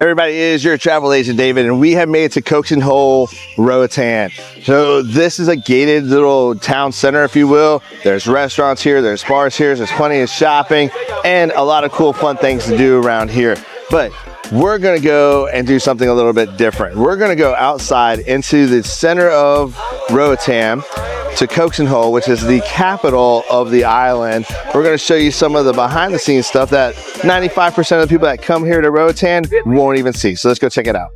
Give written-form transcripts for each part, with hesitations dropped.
Everybody, is your travel agent David, and we have made it to Coxen, Roatan. So this is a gated little town center, if you will. There's restaurants here, there's bars here, there's plenty of shopping, and a lot of cool fun things to do around here. But we're gonna go and do something a little bit different. We're gonna go outside into the center of Roatan to Coxen, which is the capital of the island. We're gonna show you some of the behind the scenes stuff that 95% of the people that come here to Roatan won't even see. So let's go check it out.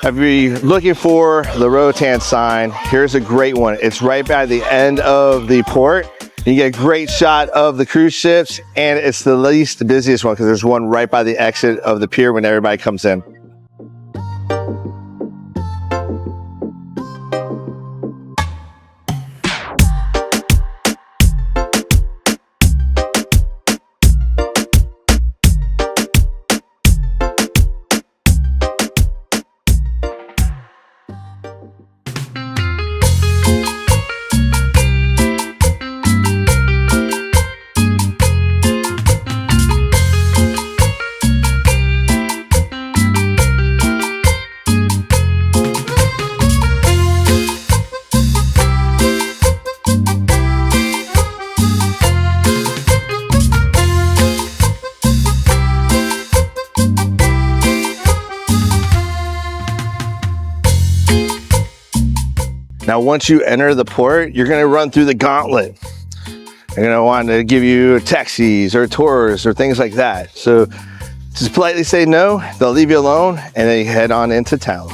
If you're looking for the Roatan sign, here's a great one. It's right by the end of the port. You get a great shot of the cruise ships, and it's the least busiest one because there's one right by the exit of the pier when everybody comes in. Now, once you enter the port, you're gonna run through the gauntlet. They're gonna want to give you taxis or tours or things like that. So just politely say no, they'll leave you alone, and then you head on into town.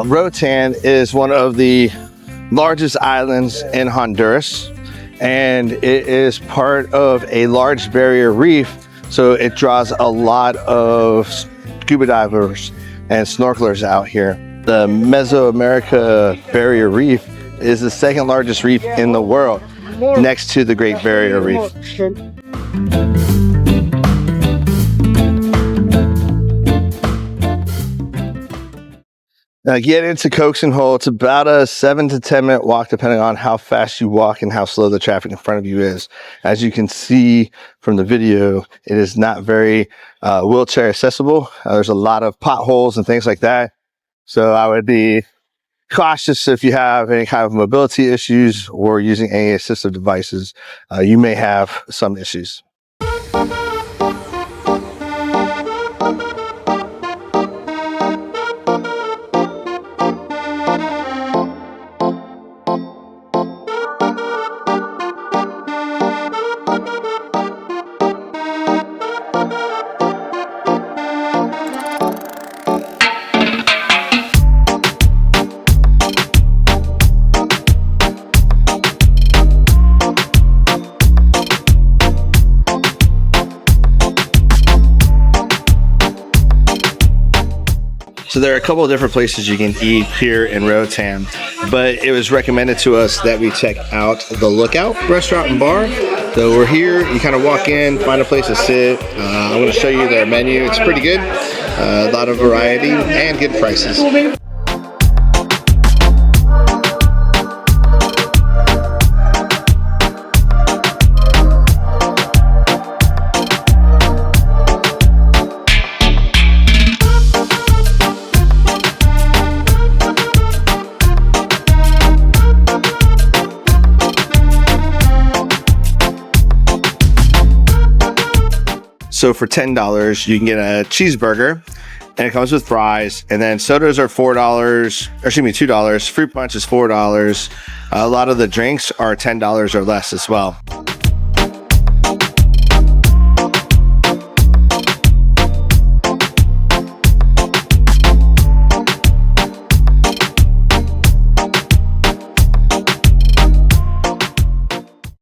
Roatan is one of the largest islands in Honduras, and it is part of a large barrier reef, so it draws a lot of scuba divers and snorkelers out here. The Mesoamerica Barrier Reef is the second largest reef in the world, next to the Great Barrier Reef. Now get into Coxen Hole. It's about a 7 to 10 minute walk depending on how fast you walk and how slow the traffic in front of you is. As you can see from the video, it is not very wheelchair accessible. There's a lot of potholes and things like that. So I would be cautious if you have any kind of mobility issues or using any assistive devices. You may have some issues. So there are a couple of different places you can eat here in Roatan, but it was recommended to us that we check out the Lookout restaurant and bar. So we're here, you kind of walk in, find a place to sit. I'm going to show you their menu. It's pretty good, a lot of variety and good prices. So for $10, you can get a cheeseburger, and it comes with fries. And then sodas are $2. Fruit punch is $4. A lot of the drinks are $10 or less as well.